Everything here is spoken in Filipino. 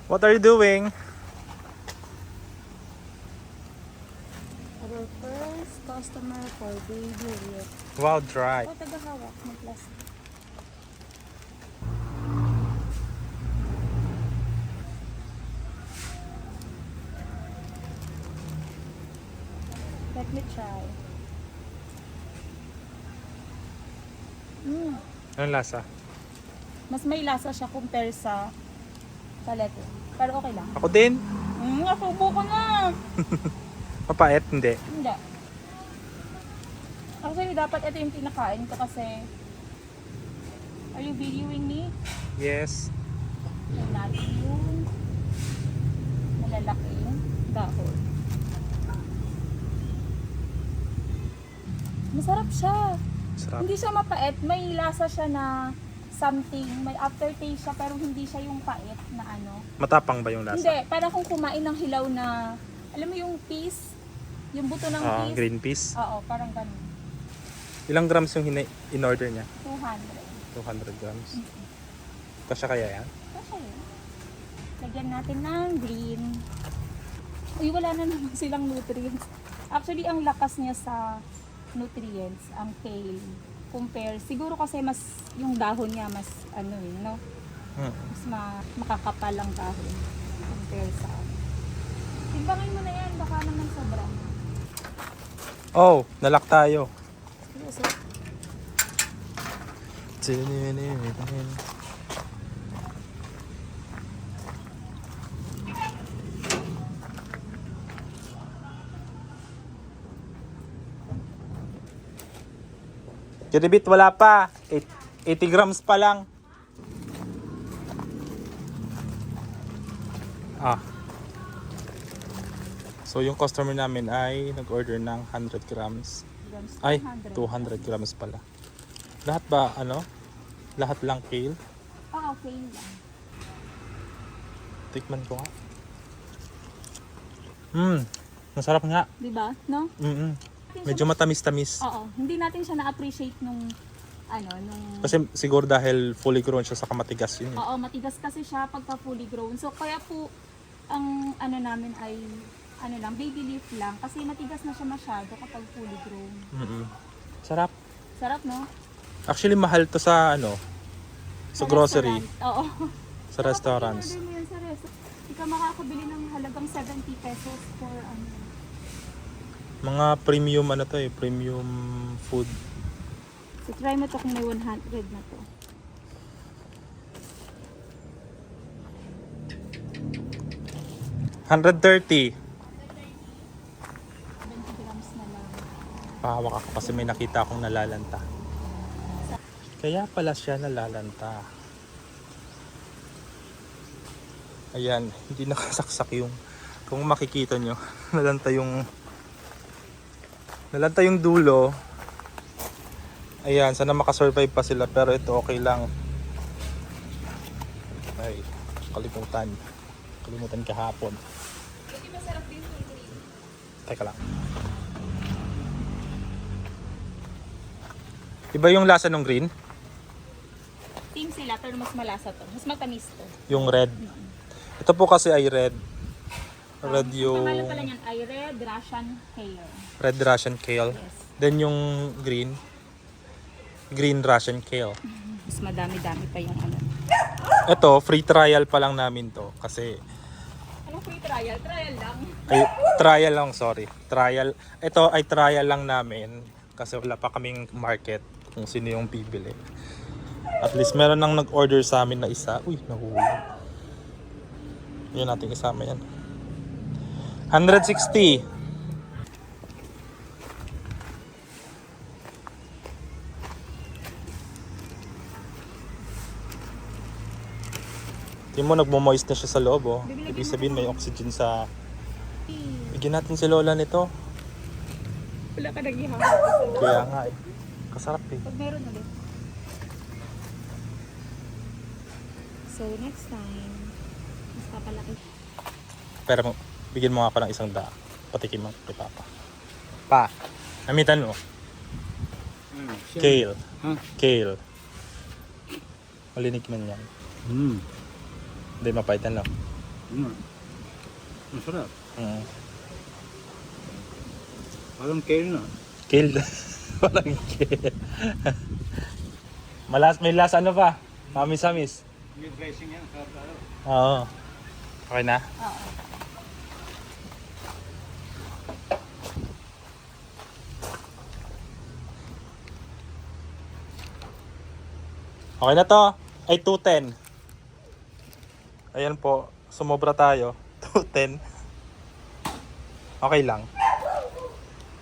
What are you doing? Our first customer for baby Rick. Wow, dry. O, tagahawak ng plastic. Let me try. Anong lasa? Mas may lasa siya compare sa palete. Pero okay lang. Ako din. Nasubo ko na. Mapait? Hindi. Hindi. Actually, dapat ito yung pinakain ko kasi... Are you videoing me? Yes. Yan natin yung malalaking dahon. Masarap siya. Sarap. Hindi siya mapait. May lasa siya na something. May aftertaste siya pero hindi siya yung pait na ano. Matapang ba yung lasa? Hindi. Para kung kumain ng hilaw na... Alam mo yung peas? Yung buto ng peas? Green peas. Oo, parang ganun. Ilang grams yung in-order niya? 200. 200 grams. Kasya kaya yan? Kasi yun. Lagyan natin ng green. Uy, wala na naman silang nutrients. Actually, ang lakas niya sa nutrients, ang kale, compare. Siguro kasi mas, yung dahon niya mas, ano eh, no? Mas makakapal ang dahon compare sa ano. Timbangin mo na yan, baka naman sobra. Oh, nalak tayo. Seryoso? Kiribit, wala pa. 80 grams pa lang. So yung customer namin ay nag-order ng 100 grams. Grams, Ay, 200. 200 grams pala. Lahat ba, ano? Lahat lang kale? Ah, okay lang. Tikman ko nga. Masarap nga. Diba? No? Medyo matamis-tamis. Oo. Hindi natin siya na-appreciate nung, ano, nung... Kasi siguro dahil fully grown siya sa matigas yun. Oo, matigas kasi siya pagka fully grown. So, kaya po, ang ano namin ay, ano lang, baby leaf lang. Kasi matigas na siya masyado kapag fully grown. Sarap. Sarap, no? Actually, mahal to sa ano, sa grocery, restaurant. Oo. sa restaurants. Kapag in-order mo yan sa restaurant, hindi ka makakabili ng halagang 70 pesos for ano. Mga premium ano to eh, premium food. So, try mo to kung may 100 na to. $130. 20 grams na lang. Pahawak ako kasi may nakita akong nalalanta. Kaya pala siya nalalanta. Ayan, hindi nakasaksak yung, kung makikita nyo, nalanta yung dulo. Ayan, sana makasurvive pa sila pero ito okay lang. Ay, kalimutan kahapon. Teka lang. Iba yung lasa ng green? Team sila pero mas malasa to. Mas matamis to. Yung red. Ito po kasi ay red. Red Ang yung pangalan pala niyan ay Red Russian Kale. red Russian kale. Yes. Then yung green Russian kale. Mas madami-dami pa yung ano. Ito, free trial pa lang namin to kasi Anong free trial? Trial lang. ay, trial lang, sorry. Trial. Ito ay trial lang namin kasi wala pa kaming market kung sino yung bibili. At least meron nang nag-order sa amin na isa. Uy, nahulog. Yan natin isama yan. 160. Tingin mo, nagmo-moist na siya sa loob, oh. Ibig sabihin may oxygen sa... Bigyan natin si Lola nito. Wala ka nag-ihawak. Kaya nga eh. Kasarap eh. Pag meron ulit. So, next time, mas papalaki. Pero bigyan mo nga ako ng isang daan. Patikim mo kay Papa. Pa, namitan mo. Kale. Kale. Malinig man yan. Hindi, mapaitan lang. Masarap. Mm. Parang kale na. Kale. Parang kale. May lasa ano pa? Mamis-amis. May dressing yan. Sarap tayo. Oo. Okay na? Oo. Okay na to. Ay, 210. Ayan po. Sumobra tayo. 210. Okay lang.